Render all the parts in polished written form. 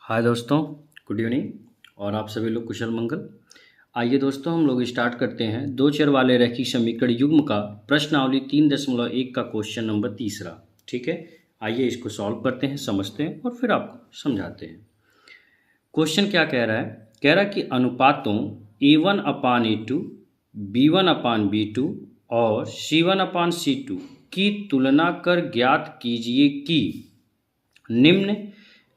हाय दोस्तों, good evening और आप सभी लोग कुशल मंगल। आइए दोस्तों, हम लोग स्टार्ट करते हैं दो चर वाले रैखिक समीकरण युग्म का प्रश्नावली 3.1 का क्वेश्चन नंबर तीसरा। ठीक है, आइए इसको सॉल्व करते हैं, समझते हैं और फिर आपको समझाते हैं। क्वेश्चन क्या कह रहा है? कह रहा है कि अनुपातों A1/A2, B1/B2 और C1/C2 की तुलना कर ज्ञात कीजिए कि निम्न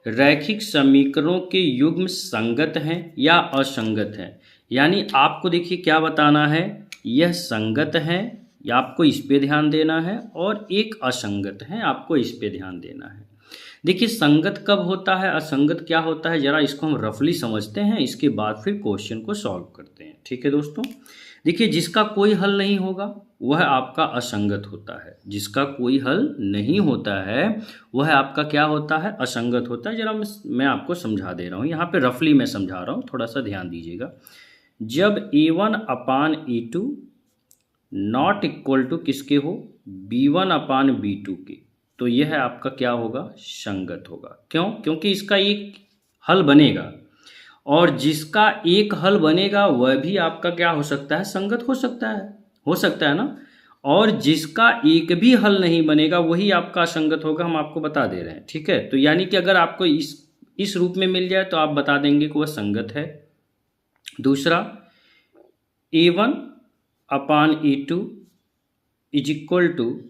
रैखिक समीकरणों के युग्म संगत हैं या असंगत हैं। यानी आपको देखिए क्या बताना है, यह संगत है या आपको इस पे ध्यान देना है, और एक असंगत है, आपको इस पे ध्यान देना है। देखिए संगत कब होता है, असंगत क्या होता है, जरा इसको हम रफली समझते हैं, इसके बाद फिर क्वेश्चन को सॉल्व करते हैं। ठीक है दोस्तों, देखिए जिसका कोई हल नहीं होगा वह आपका असंगत होता है, जिसका कोई हल नहीं होता है वह आपका क्या होता है, असंगत होता है। जरा मैं आपको समझा दे रहा हूँ, यहाँ पे रफली मैं समझा रहा हूँ, थोड़ा सा ध्यान दीजिएगा। जब A1/A2 नॉट इक्वल टू किसके हो, B1/B2 के, तो यह आपका क्या होगा, संगत होगा। क्यों? क्योंकि इसका एक हल बनेगा, और जिसका एक हल बनेगा वह भी आपका क्या हो सकता है, संगत हो सकता है ना। और जिसका एक भी हल नहीं बनेगा वही आपका असंगत होगा, हम आपको बता दे रहे हैं। ठीक है, तो यानी कि अगर आपको इस रूप में मिल जाए तो आप बता देंगे कि वह संगत है। दूसरा, A1/A2 is equal to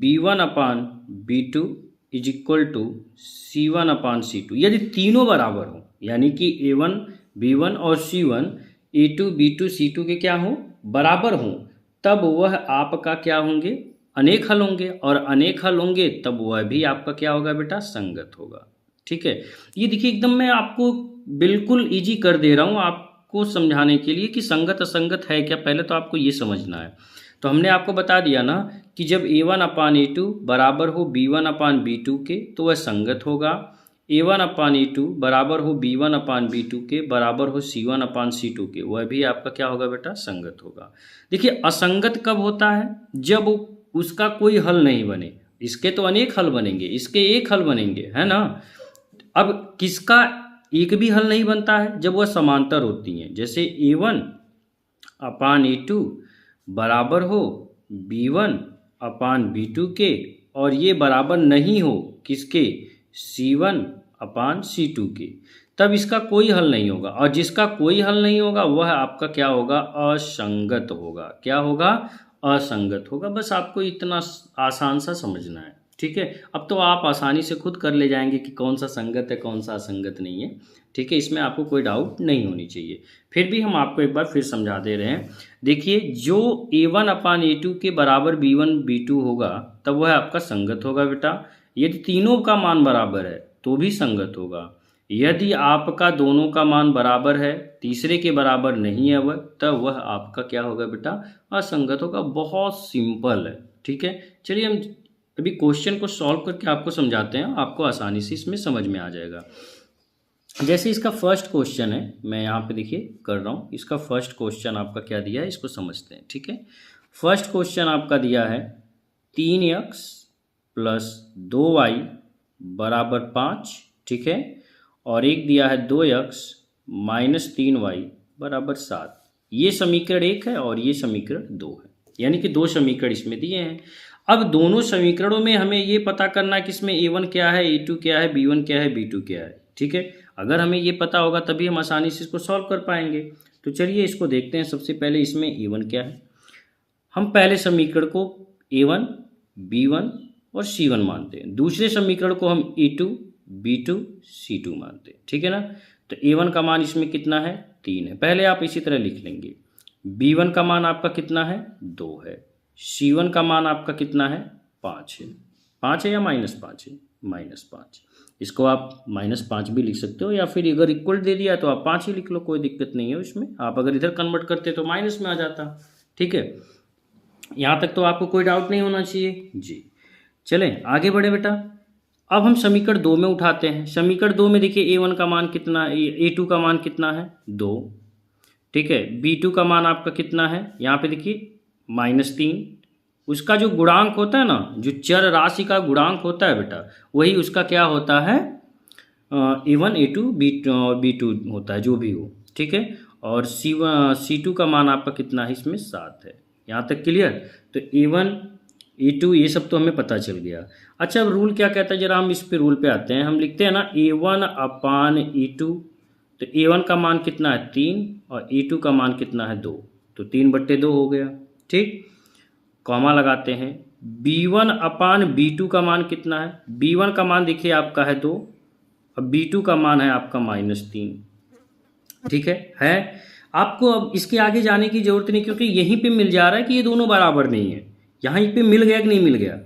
B1/B2 is equal to C1/C2, यदि तीनों बराबर हो, यानी कि A1 B1 और C1 A2 B2 C2 के क्या हो, बराबर हों, तब वह आपका क्या होंगे, अनेक हल होंगे, और अनेक हल होंगे तब वह भी आपका क्या होगा बेटा, संगत होगा। ठीक है, ये देखिए एकदम मैं आपको बिल्कुल इजी कर दे रहा हूँ आपको समझाने के लिए कि संगत असंगत है क्या, पहले तो आपको ये समझना है। तो हमने आपको बता दिया ना कि जब A1/A2 बराबर हो B1/B2 के तो वह संगत होगा, A1/A2 बराबर हो B1/B2 के बराबर हो C1/C2 के, वह भी आपका क्या होगा बेटा, संगत होगा। देखिए असंगत कब होता है, जब उसका कोई हल नहीं बने। इसके तो अनेक हल बनेंगे, इसके एक हल बनेंगे, है ना। अब किसका एक भी हल नहीं बनता है, जब वह समांतर होती हैं। जैसे A1/A2 बराबर हो B1/B2 के, और ये बराबर नहीं हो किसके, C1/C2 के, तब इसका कोई हल नहीं होगा। और जिसका कोई हल नहीं होगा वह आपका क्या होगा, असंगत होगा। क्या होगा, असंगत होगा। बस आपको इतना आसान सा समझना है। ठीक है, अब तो आप आसानी से खुद कर ले जाएंगे कि कौन सा संगत है कौन सा असंगत नहीं है। ठीक है, इसमें आपको कोई डाउट नहीं होनी चाहिए। फिर भी हम आपको एक बार फिर समझा दे रहे हैं। देखिए जो A1/A2 के बराबर B1/B2 होगा तब वह आपका संगत होगा बेटा। यदि तीनों का मान बराबर है तो भी संगत होगा। यदि आपका दोनों का मान बराबर है, तीसरे के बराबर नहीं है वह, तब वह आपका क्या होगा बेटा, असंगत होगा। बहुत सिंपल है। ठीक है, चलिए हम अभी क्वेश्चन को सॉल्व करके आपको समझाते हैं, आपको आसानी से इसमें समझ में आ जाएगा। जैसे इसका फर्स्ट क्वेश्चन है, मैं यहाँ पे देखिए कर रहा हूँ, इसका फर्स्ट क्वेश्चन आपका क्या दिया है, इसको समझते हैं। ठीक है, फर्स्ट क्वेश्चन आपका दिया है 3x + 2y बराबर 5। ठीक है, और एक दिया है 2x - 3y बराबर 7। ये समीकरण 1 है और ये समीकरण 2 है, यानी कि दो समीकरण इसमें दिए हैं। अब दोनों समीकरणों में हमें ये पता करना है कि इसमें A1 क्या है, A2 क्या है, B1 क्या है, B2 क्या है। ठीक है, अगर हमें ये पता होगा तभी हम आसानी से इसको सॉल्व कर पाएंगे। तो चलिए इसको देखते हैं। सबसे पहले इसमें A1 क्या है, हम पहले समीकरण को A1 B1 और C1 मानते हैं, दूसरे समीकरण को हम A2 B2 C2 मानते हैं। ठीक है ना, तो A1 का मान इसमें कितना है, 3 है। पहले आप इसी तरह लिख लेंगे। B1 का मान आपका कितना है, 2 है। C1 का मान आपका कितना है, 5 है। 5 है या -5 है, -5। इसको आप -5 भी लिख सकते हो, या फिर अगर इक्वल दे दिया तो आप 5 ही लिख लो, कोई दिक्कत नहीं है उसमें। आप अगर इधर कन्वर्ट करते तो माइनस में आ जाता। ठीक है, यहाँ तक तो आपको कोई डाउट नहीं होना चाहिए जी। चलें आगे बढ़े बेटा। अब हम समीकरण 2 में उठाते हैं। समीकरण 2 में देखिए A1 का मान कितना है, A2 का मान कितना है, 2। ठीक है, B2 का मान आपका कितना है, यहाँ पे देखिए -3। उसका जो गुणांक होता है ना, जो चर राशि का गुणांक होता है बेटा, वही उसका क्या होता है, A1 A2 B2 होता है, जो भी हो, ठीक है। और C2 का मान आपका कितना है, इसमें 7 है। यहाँ तक क्लियर। तो A1 A2 ये सब तो हमें पता चल गया। अच्छा, अब रूल क्या कहता है, जरा हम इस पे रूल पे आते हैं। हम लिखते हैं ना A1/E2। तो A1 का मान कितना है 3 और A2 का मान कितना है 2। तो 3/2 हो गया, ठीक। कॉमा लगाते हैं। B1/B2 का मान कितना है, B1 का मान देखिए आपका है 2 और B2 का मान है आपका -3, ठीक है। आपको अब इसके आगे जाने की जरूरत नहीं, क्योंकि यहीं पे मिल जा रहा है कि ये दोनों बराबर नहीं है। यहाँ पे मिल गया कि नहीं मिल गया,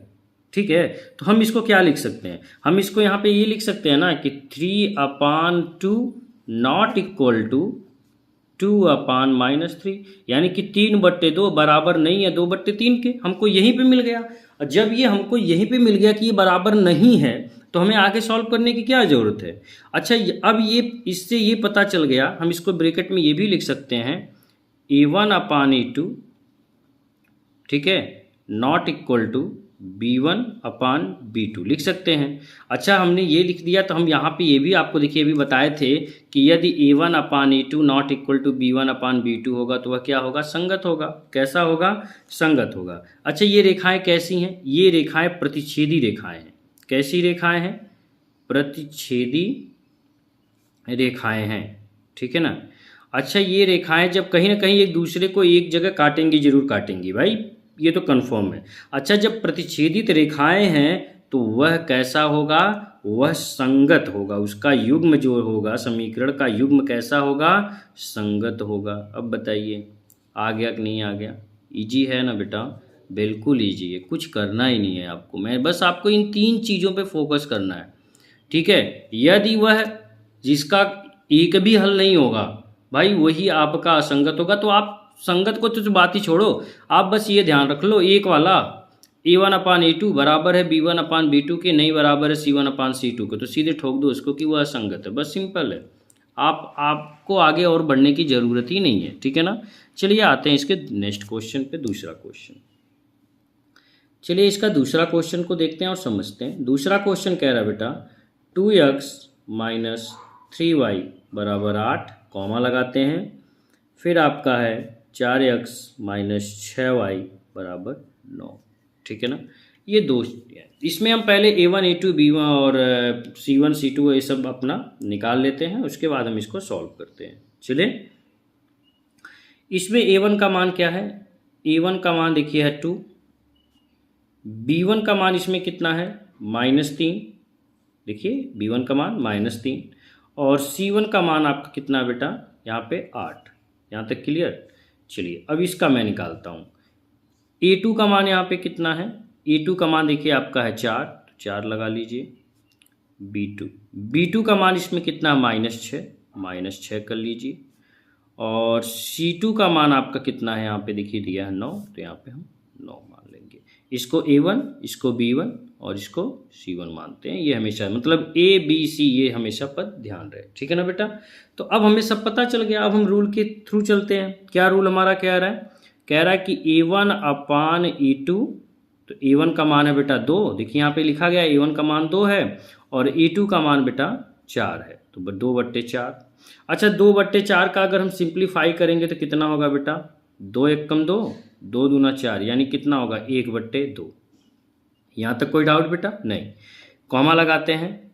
ठीक है। तो हम इसको क्या लिख सकते हैं, हम इसको यहाँ पे ये लिख सकते हैं ना कि 3/2 नॉट इक्वल टू 2/-3, यानी कि 3/2 बराबर नहीं है 2/3 के। हमको यहीं पे मिल गया। और जब ये हमको यहीं पे मिल गया कि ये बराबर नहीं है, तो हमें आगे सॉल्व करने की क्या ज़रूरत है। अच्छा, अब ये इससे ये पता चल गया, हम इसको ब्रैकेट में ये भी लिख सकते हैं A1/A2, ठीक है, नॉट इक्वल टू B1/B2 लिख सकते हैं। अच्छा, हमने ये लिख दिया, तो हम यहाँ पे ये भी आपको देखिए अभी बताए थे कि यदि A1/A2 not equal to B1/B2 होगा तो वह क्या होगा, संगत होगा। कैसा होगा, संगत होगा। अच्छा, ये रेखाएं कैसी हैं, ये रेखाएं प्रतिच्छेदी रेखाएं हैं। कैसी रेखाएं हैं, प्रतिच्छेदी रेखाएं हैं, ठीक है ना। अच्छा, ये रेखाएं जब कहीं ना कहीं एक दूसरे को एक जगह काटेंगी, जरूर काटेंगी भाई, ये तो कन्फर्म है। अच्छा, जब प्रतिच्छेदित रेखाएं हैं तो वह कैसा होगा, वह संगत होगा। उसका युग्म जो होगा, समीकरण का युग्म कैसा होगा, संगत होगा। अब बताइए आ गया कि नहीं आ गया। इजी है ना बेटा, बिल्कुल इजी है, कुछ करना ही नहीं है आपको। मैं बस आपको इन 3 चीज़ों पे फोकस करना है, ठीक है। यदि वह जिसका एक भी हल नहीं होगा भाई, वही आपका असंगत होगा। तो आप संगत को तो बात ही छोड़ो, आप बस ये ध्यान रख लो, एक वाला A1/A2 बराबर है B1/B2 के, नहीं बराबर है C1/C2 के, तो सीधे ठोक दो उसको कि वह असंगत है। बस सिंपल है। आपको आगे और बढ़ने की ज़रूरत ही नहीं है, ठीक है ना। चलिए आते हैं इसके नेक्स्ट क्वेश्चन पे, दूसरा क्वेश्चन। चलिए इसका दूसरा क्वेश्चन को देखते हैं और समझते हैं। दूसरा क्वेश्चन कह रहा है बेटा 2x - 3y = 8, कॉमा लगाते हैं। फिर आपका है 4x - 6y = 9, ठीक है ना। ये दो, इसमें हम पहले A1 A2 B1 और C1 C2 ये सब अपना निकाल लेते हैं, उसके बाद हम इसको सॉल्व करते हैं। चलिए, इसमें A1 का मान क्या है, A1 का मान देखिए है 2, B1 का मान इसमें कितना है -3, देखिए B1 का मान -3, और C1 का मान आपका कितना बेटा, यहाँ पे 8। यहाँ तक क्लियर। चलिए अब इसका मैं निकालता हूँ। A2 का मान यहाँ पे कितना है, A2 का मान देखिए आपका है 4, तो 4 लगा लीजिए। B2 का मान इसमें कितना है -6 कर लीजिए। और C2 का मान आपका कितना है, यहाँ पे देखिए दिया है 9, तो यहाँ पे हम 9 मान लेंगे। इसको A1, इसको B1 और इसको C1 मानते हैं। ये हमेशा मतलब A B C ये हमेशा पद ध्यान रहे, ठीक है ना बेटा। तो अब हमें सब पता चल गया। अब हम रूल के थ्रू चलते हैं। क्या रूल हमारा कह रहा है, कह रहा है कि A1/A2, तो A1 का मान है बेटा 2, देखिए यहाँ पे लिखा गया A1 का मान 2 है और A2 का मान बेटा 4 है, तो 2/4। अच्छा, 2/4 का अगर हम सिंप्लीफाई करेंगे तो कितना होगा बेटा, 2 × 1 = 2, 2 × 2 = 4, यानी कितना होगा 1/2। यहाँ तक कोई डाउट बेटा नहीं। कॉमा लगाते हैं।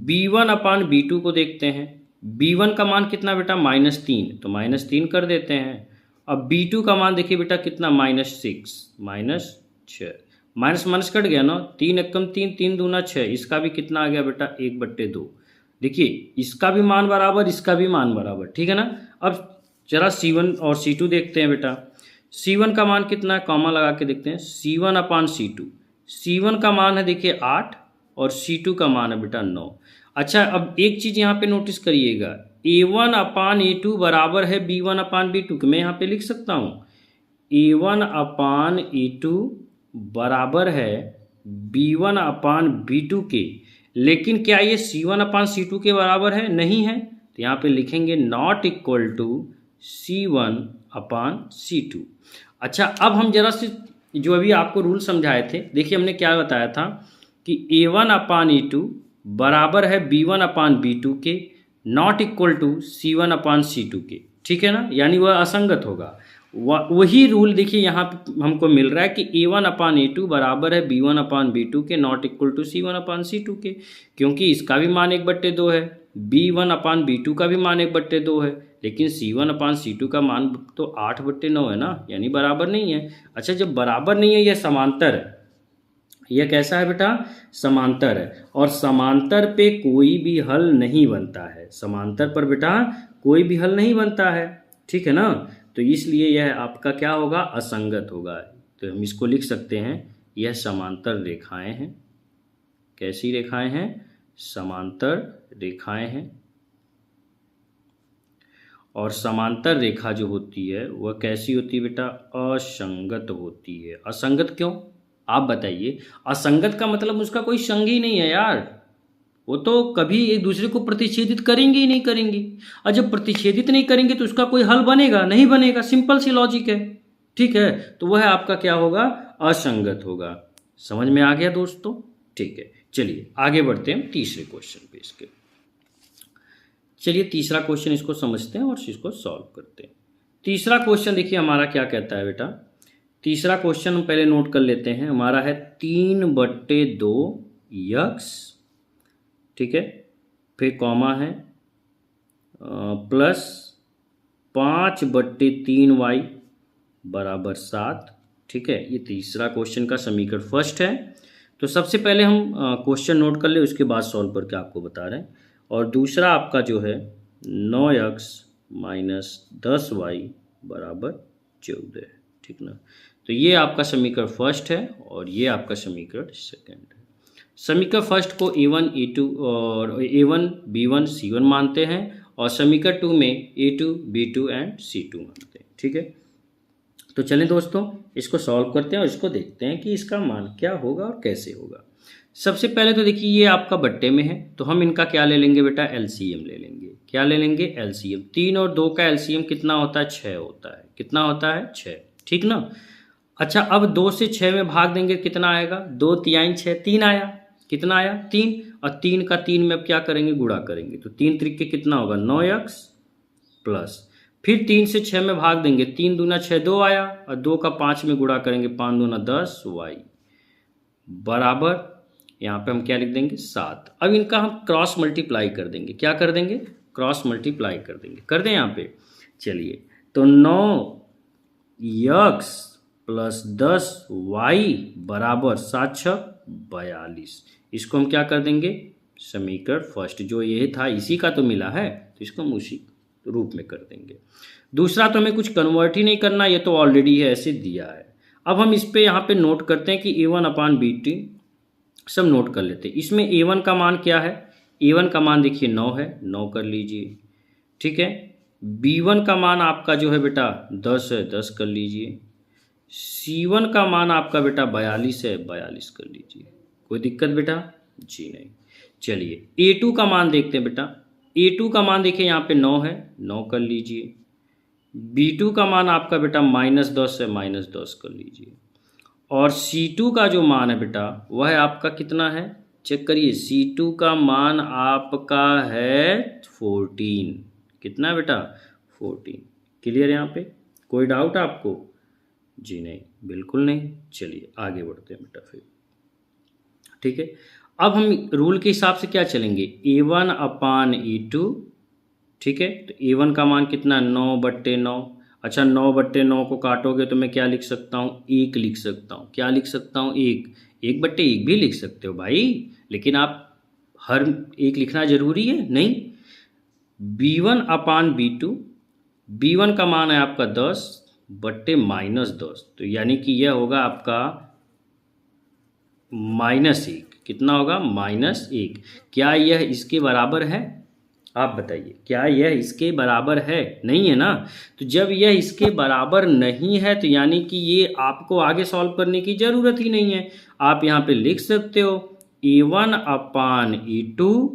B1/B2 को देखते हैं। B1 का मान कितना बेटा -3, तो -3 कर देते हैं। अब B2 का मान देखिए बेटा कितना -6 माइनस माइनस कट गया ना, 3 × 1 = 3, 3 × 2 = 6, इसका भी कितना आ गया बेटा 1/2। देखिए इसका भी मान बराबर, इसका भी मान बराबर, ठीक है ना। अब जरा C1 और C2 देखते हैं बेटा। C1 का मान कितना है, कॉमा लगा के देखते हैं। C1/C2, C1 का मान है देखिए 8 और C2 का मान है बेटा 9। अच्छा, अब एक चीज़ यहाँ पे नोटिस करिएगा, A1/A2 बराबर है B1/B2 के। मैं यहाँ पे लिख सकता हूँ A1/A2 बराबर है B1/B2 के, लेकिन क्या ये C1/C2 के बराबर है, नहीं है। तो यहाँ पे लिखेंगे नॉट इक्वल टू C1/C2। अच्छा, अब हम जरा से जो अभी आपको रूल समझाए थे, देखिए हमने क्या बताया था कि A1/A2 बराबर है B1/B2 के, नॉट इक्वल टू C1/C2 के, ठीक है ना, यानी वह असंगत होगा। वही रूल देखिए यहाँ पे हमको मिल रहा है कि A1/A2 बराबर है B1/B2 के, नॉट इक्वल टू C1/C2 के, क्योंकि इसका भी मान 1/2 है, B1/B2 का भी मान 1/2 है, लेकिन C1/C2 का मान तो 8/9 है ना, यानी बराबर नहीं है। अच्छा, जब बराबर नहीं है, यह समांतर है। यह कैसा है बेटा? समांतर है, और समांतर पे कोई भी हल नहीं बनता है। समांतर पर बेटा कोई भी हल नहीं बनता है, ठीक है ना, तो इसलिए यह आपका क्या होगा? असंगत होगा। तो हम इसको लिख सकते हैं, यह समांतर रेखाएं हैं। कैसी रेखाएं हैं? समांतर रेखाएं हैं। और समांतर रेखा जो होती है वह कैसी होती है बेटा? असंगत होती है। असंगत क्यों? आप बताइए। असंगत का मतलब उसका कोई संग ही नहीं है यार, वो तो कभी एक दूसरे को प्रतिच्छेदित करेंगे ही नहीं करेंगी, और जब प्रतिच्छेदित नहीं करेंगे तो उसका कोई हल बनेगा? नहीं बनेगा। सिंपल सी लॉजिक है, ठीक है, तो वह आपका क्या होगा? असंगत होगा। समझ में आ गया दोस्तों? ठीक है, चलिए आगे बढ़ते हैं तीसरे क्वेश्चन पे इसके। चलिए तीसरा क्वेश्चन इसको समझते हैं और इसको सॉल्व करते हैं। तीसरा क्वेश्चन देखिए हमारा क्या कहता है बेटा। तीसरा क्वेश्चन हम पहले नोट कर लेते हैं। हमारा है 3/2 यक्स, ठीक है, फिर कॉमा है प्लस 5/3 वाई बराबर 7, ठीक है। ये तीसरा क्वेश्चन का समीकरण फर्स्ट है। तो सबसे पहले हम क्वेश्चन नोट कर ले, उसके बाद सॉल्व करके आपको बता रहे हैं। और दूसरा आपका जो है 9x - 10y बराबर 14 है, ठीक ना। तो ये आपका समीकरण फर्स्ट है और ये आपका समीकरण सेकंड है। समीकरण फर्स्ट को A1 A2 और A1 B1 C1 मानते हैं, और समीकरण 2 में A2 B2 एंड C2 मानते हैं, ठीक है। तो चलें दोस्तों इसको सॉल्व करते हैं और इसको देखते हैं कि इसका मान क्या होगा और कैसे होगा। सबसे पहले तो देखिए ये आपका बट्टे में है, तो हम इनका क्या ले लेंगे बेटा? LCM ले लेंगे। क्या ले लेंगे? LCM। 3 और 2 का LCM कितना होता है? 6 होता है। कितना होता है? 6, ठीक ना। अच्छा, अब 2 से 6 में भाग देंगे, कितना आएगा? 2 तिहाई 6, 3 आया। कितना आया? 3। और 3 का 3 में अब क्या करेंगे? गुणा करेंगे, तो 3 त्रिके कितना होगा? 9x प्लस, फिर 3 से 6 में भाग देंगे, 3 दूना 6, 2 आया, और 2 का 5 में गुणा करेंगे, 5 दूना 10 y बराबर, यहाँ पे हम क्या लिख देंगे? 7। अब इनका हम क्रॉस मल्टीप्लाई कर देंगे। क्या कर देंगे? क्रॉस मल्टीप्लाई कर देंगे। कर दें यहाँ पे? चलिए, तो 9x प्लस 10y बराबर 7 × 42। इसको हम क्या कर देंगे? समीकरण फर्स्ट जो ये था इसी का तो मिला है, तो इसको हम उसी रूप में कर देंगे। दूसरा तो हमें कुछ कन्वर्ट ही नहीं करना, ये तो ऑलरेडी है, ऐसे दिया है। अब हम इस पे यहाँ पे नोट करते हैं कि A1/B2 सब नोट कर लेते हैं। इसमें A1 का मान क्या है? A1 का मान देखिए 9 है, 9 कर लीजिए, ठीक है। B1 का मान आपका जो है बेटा 10 है, 10 कर लीजिए। C1 का मान आपका बेटा 42 है, 42 कर लीजिए। कोई दिक्कत बेटा? जी नहीं। चलिए A2 का मान देखते हैं बेटा। A2 का मान देखिए यहाँ पे 9 है, 9 कर लीजिए। B2 का मान आपका बेटा -10 है, -10 कर लीजिए। और C2 का जो मान है बेटा वह आपका कितना है? चेक करिए, C2 का मान आपका है 14। कितना है बेटा? 14। क्लियर है यहाँ पे? कोई डाउट आपको? जी नहीं, बिल्कुल नहीं। चलिए आगे बढ़ते हैं बेटा फिर, ठीक है। अब हम रूल के हिसाब से क्या चलेंगे? A1/A2, ठीक है। तो A1 का मान कितना? 9/9। अच्छा, 9/9 को काटोगे तो मैं क्या लिख सकता हूँ? 1 लिख सकता हूँ। क्या लिख सकता हूँ? 1। 1/1 भी लिख सकते हो भाई, लेकिन आप हर एक लिखना जरूरी है? नहीं। B1/B2, B1 का मान है आपका 10/-10, तो यानी कि यह होगा आपका -1। कितना होगा? -1। क्या यह इसके बराबर है? आप बताइए, क्या यह इसके बराबर है? नहीं है ना। तो जब यह इसके बराबर नहीं है तो यानी कि ये आपको आगे सॉल्व करने की ज़रूरत ही नहीं है। आप यहाँ पे लिख सकते हो A1/A2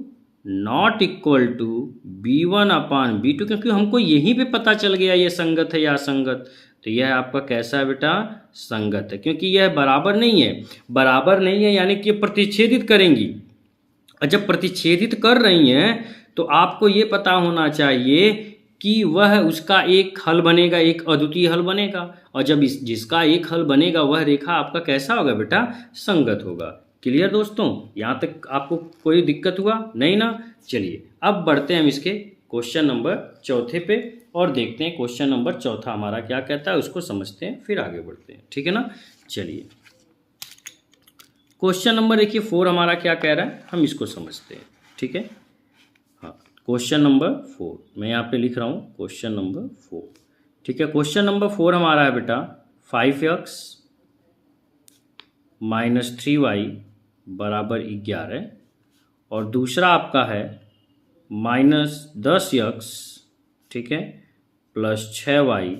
not equal to B1/B2, क्योंकि हमको यहीं पे पता चल गया ये संगत है या असंगत। तो यह आपका कैसा है बेटा? संगत है, क्योंकि यह बराबर नहीं है। बराबर नहीं है यानी कि प्रतिच्छेदित करेंगी, और जब प्रतिच्छेदित कर रही हैं तो आपको ये पता होना चाहिए कि वह उसका एक हल बनेगा, एक अद्वितीय हल बनेगा। और जब जिसका एक हल बनेगा वह रेखा आपका कैसा होगा बेटा? संगत होगा। क्लियर दोस्तों? यहाँ तक आपको कोई दिक्कत हुआ नहीं ना? चलिए अब बढ़ते हैं हम इसके क्वेश्चन नंबर चौथे पे और देखते हैं क्वेश्चन नंबर चौथा हमारा क्या कहता है, उसको समझते हैं फिर आगे बढ़ते हैं। ठीक है ना? चलिए क्वेश्चन नंबर देखिए 4 हमारा क्या कह रहा है, हम इसको समझते हैं। ठीक है, हाँ क्वेश्चन नंबर 4 मैं यहाँ पे लिख रहा हूँ, क्वेश्चन नंबर 4। ठीक है, क्वेश्चन नंबर 4 हमारा है बेटा 5x - 3y बराबर 11 और दूसरा आपका है -10x, ठीक है, प्लस 6y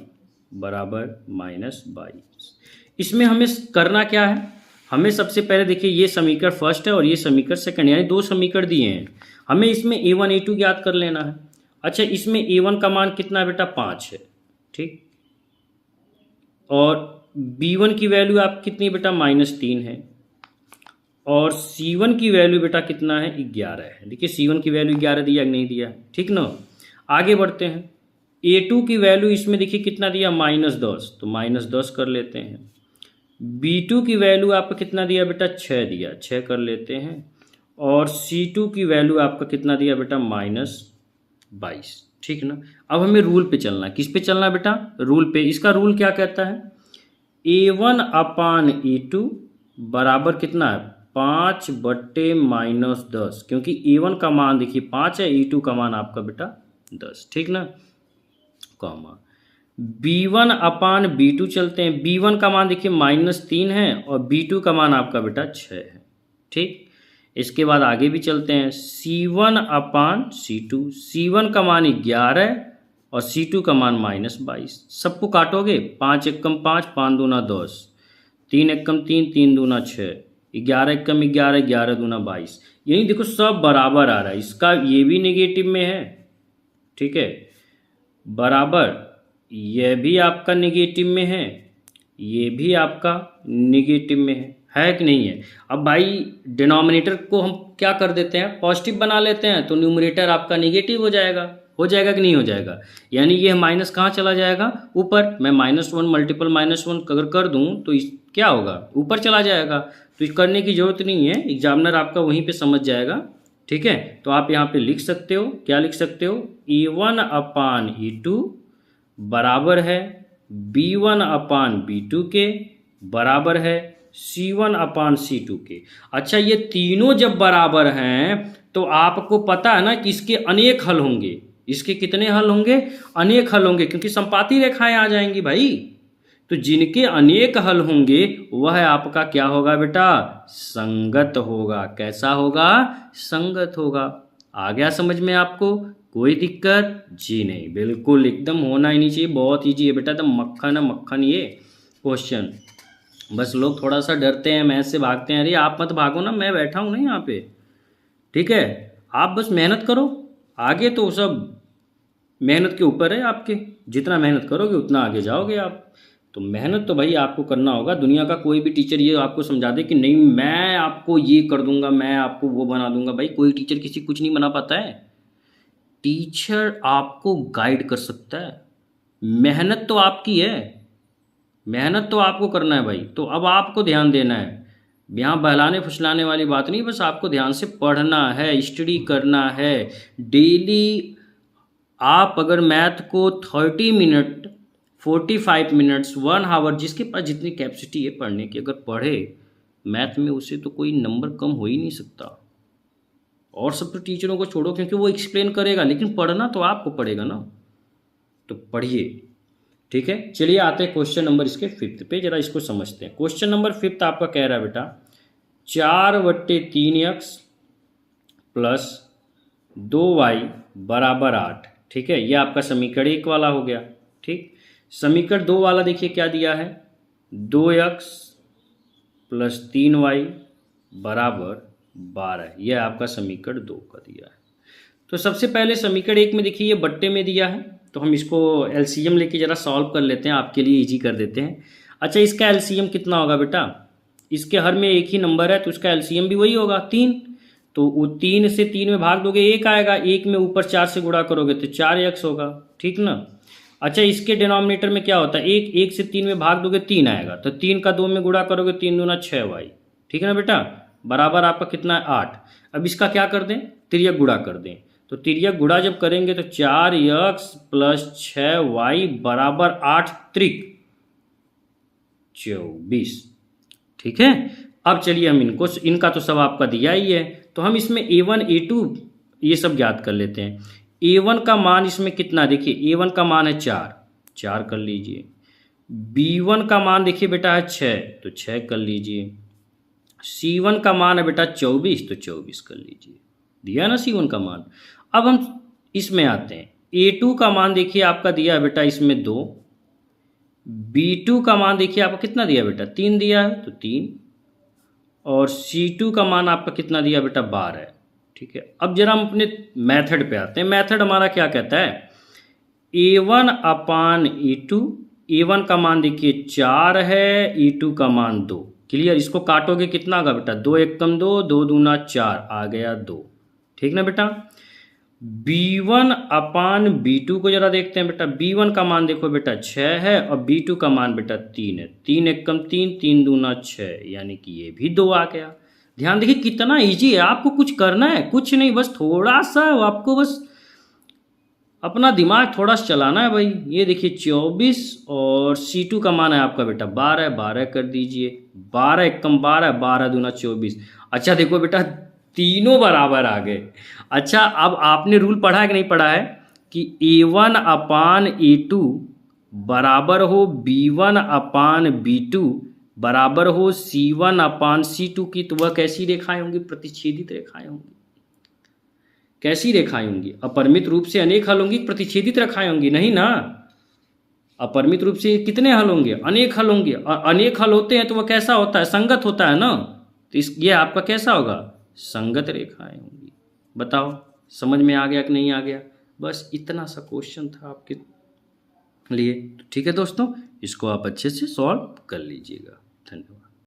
बराबर -22। इसमें हमें करना क्या है? हमें सबसे पहले देखिए ये समीकरण फर्स्ट है और ये समीकरण सेकंड, यानी 2 समीकरण दिए हैं। हमें इसमें a1 a2 ज्ञात कर लेना है। अच्छा, इसमें a1 का मान कितना है बेटा? 5 है। ठीक, और b1 की वैल्यू आप कितनी बेटा? -3 है। और c1 की वैल्यू बेटा कितना है? 11 है। देखिए c1 की वैल्यू 11 दिया कि नहीं दिया? ठीक ना? आगे बढ़ते हैं। a2 की वैल्यू इसमें देखिए कितना दिया? -10, तो -10 कर लेते हैं। b2 की वैल्यू आपका कितना दिया बेटा? 6 दिया, 6 कर लेते हैं। और c2 की वैल्यू आपका कितना दिया बेटा? -22। ठीक ना? अब हमें रूल पे चलना है। किस पे चलना है बेटा? रूल पे। इसका रूल क्या कहता है? a1/a2 बराबर कितना है? 5/-10, क्योंकि a1 का मान देखिए 5 है, a2 का मान आपका बेटा 10। ठीक ना? कॉमा b1/b2 चलते हैं। b1 का मान देखिए -3 है और b2 का मान आपका बेटा 6 है। ठीक, इसके बाद आगे भी चलते हैं। c1/c2, c1 का मान 11 और c2 का मान -22। सबको काटोगे, 5 एकम 5, 5 दूना 10, 3 एकम 3, 3 दूना 6, 11 एकम 11, 11 दूना 22। यही देखो सब बराबर आ रहा है। इसका ये भी नेगेटिव में है, ठीक है, बराबर यह भी आपका नेगेटिव में है, ये भी आपका नेगेटिव में है कि नहीं है? अब भाई डिनोमिनेटर को हम क्या कर देते हैं? पॉजिटिव बना लेते हैं, तो न्यूमरेटर आपका नेगेटिव हो जाएगा कि नहीं हो जाएगा? यानी ये माइनस कहाँ चला जाएगा? ऊपर। मैं -1 मल्टीपल -1 अगर कर दूं तो क्या होगा? ऊपर चला जाएगा। तो इस करने की जरूरत नहीं है, एग्जामिनर आपका वहीं पे समझ जाएगा। ठीक है, तो आप यहाँ पे लिख सकते हो, क्या लिख सकते हो? a1/a2 बराबर है b1/b2 के, बराबर है c1/c2 के। अच्छा, ये तीनों जब बराबर हैं तो आपको पता है ना कि इसके अनेक हल होंगे। इसके कितने हल होंगे? अनेक हल होंगे, क्योंकि संपाती रेखाएं आ जाएंगी भाई। तो जिनके अनेक हल होंगे वह आपका क्या होगा बेटा? संगत होगा। कैसा होगा? संगत होगा। आ गया समझ में आपको? कोई दिक्कत? जी नहीं, बिल्कुल एकदम होना ही नहीं चाहिए। बहुत ईजी है बेटा, एकदम मक्खन है मक्खन ये क्वेश्चन। बस लोग थोड़ा सा डरते हैं, मैथ से भागते हैं। अरे आप मत भागो ना, मैं बैठा हूँ ना यहाँ पे। ठीक है, आप बस मेहनत करो, आगे तो सब मेहनत के ऊपर है आपके। जितना मेहनत करोगे उतना आगे जाओगे आप। तो मेहनत तो भाई आपको करना होगा। दुनिया का कोई भी टीचर ये आपको समझा दे कि नहीं मैं आपको ये कर दूंगा, मैं आपको वो बना दूंगा, भाई कोई टीचर किसी कुछ नहीं बना पाता है। टीचर आपको गाइड कर सकता है। मेहनत तो आपकी है, मेहनत तो आपको करना है भाई। तो अब आपको ध्यान देना है, यहाँ बहलाने फुसलाने वाली बात नहीं, बस आपको ध्यान से पढ़ना है, स्टडी करना है डेली। आप अगर मैथ को 30 मिनट, 45 मिनट्स, 1 आवर, जिसके पास जितनी कैपेसिटी है पढ़ने की, अगर पढ़े मैथ में, उसे तो कोई नंबर कम हो ही नहीं सकता। और सब तो टीचरों को छोड़ो, क्योंकि वो एक्सप्लेन करेगा, लेकिन पढ़ना तो आपको पड़ेगा ना। तो पढ़िए। ठीक है, चलिए आते हैं क्वेश्चन नंबर इसके 5 पे, जरा इसको समझते हैं। क्वेश्चन नंबर 5 आपका कह रहा है बेटा 4/3x प्लस 2y बराबर 8। ठीक है, ये आपका समीकरण 1 वाला हो गया। ठीक, समीकरण 2 वाला देखिए क्या दिया है? 2x प्लस 3y बराबर 12। यह आपका समीकरण 2 का दिया है। तो सबसे पहले समीकरण 1 में देखिए ये बट्टे में दिया है, तो हम इसको एलसीएम लेके जरा सॉल्व कर लेते हैं, आपके लिए इजी कर देते हैं। अच्छा, इसका एलसीएम कितना होगा बेटा? इसके हर में एक ही नंबर है, तो इसका एलसीएम भी वही होगा 3। तो वो 3 से 3 में भाग दोगे 1 आएगा, 1 में ऊपर 4 से गुणा करोगे तो 4x होगा, ठीक ना। अच्छा इसके डिनोमिनेटर में क्या होता है, 1 से 3 में भाग दोगे 3 आएगा, तो 3 का 2 में गुणा करोगे 3 दूना 6y, ठीक है ना बेटा, बराबर आपका कितना है 8। अब इसका क्या कर दें, तिर्यक गुणा कर दें, तो तिर्यक गुणा जब करेंगे तो 4x प्लस 6y बराबर 8 त्रिक 24, ठीक है। अब चलिए हम इनका तो सब आपका दिया ही है, तो हम इसमें a1 a2 ये सब ज्ञात कर लेते हैं। a1 का मान इसमें कितना, देखिए a1 का मान है 4 कर लीजिए, b1 का मान देखिए बेटा है 6 तो 6 कर लीजिए, c1 का मान है बेटा 24 तो 24 कर लीजिए, दिया ना c1 का मान। अब हम इसमें आते हैं, a2 का मान देखिए आपका दिया है बेटा इसमें 2, b2 का मान देखिए आपका कितना दिया बेटा 3 दिया है तो 3, और c2 का मान आपका कितना दिया बेटा 12 है, ठीक है। अब जरा हम अपने मेथड पे आते हैं, मेथड हमारा क्या कहता है, a1 अपान e2, a1 का मान देखिए 4 है, e2 का मान 2, क्लियर। इसको काटोगे कितना होगा बेटा 2 एकम 2, 2 दूना 4 आ गया 2, ठीक ना बेटा। b1 अपान b2 को जरा देखते हैं बेटा, b1 का मान देखो बेटा 6 है और b2 का मान बेटा 3 है, 3 एकम 3, 3 दूना 6 यानी कि ये भी 2 आ गया। ध्यान देखिए कितना इजी है, आपको कुछ करना है कुछ नहीं, बस थोड़ा सा आपको बस अपना दिमाग थोड़ा सा चलाना है भाई। ये देखिए 24 और c2 का मान है आपका बेटा 12, 12 कर दीजिए, 12 एकम 12, 12 दूना 24। अच्छा देखो बेटा तीनों बराबर आ गए। अच्छा अब आपने रूल पढ़ा है कि नहीं पढ़ा है कि a1 अपान a2 बराबर हो b1 अपान b2 बराबर हो c1 अपान c2 की, तो वह कैसी रेखाएं होंगी, प्रतिच्छेदित रेखाएं होंगी। कैसी रेखाएं होंगी, अपरिमित रूप से अनेक हल होंगी, प्रतिच्छेदित रेखाएं होंगी, नहीं ना। अपरिमित रूप से कितने हल होंगे, अनेक हल होंगे, और अनेक हल होते हैं तो वह कैसा होता है, संगत होता है ना। तो ये आपका कैसा होगा, संगत रेखाएं होंगी। बताओ समझ में आ गया कि नहीं आ गया, बस इतना सा क्वेश्चन था आपके लिए। ठीक है दोस्तों, इसको आप अच्छे से सॉल्व कर लीजिएगा। धन्यवाद।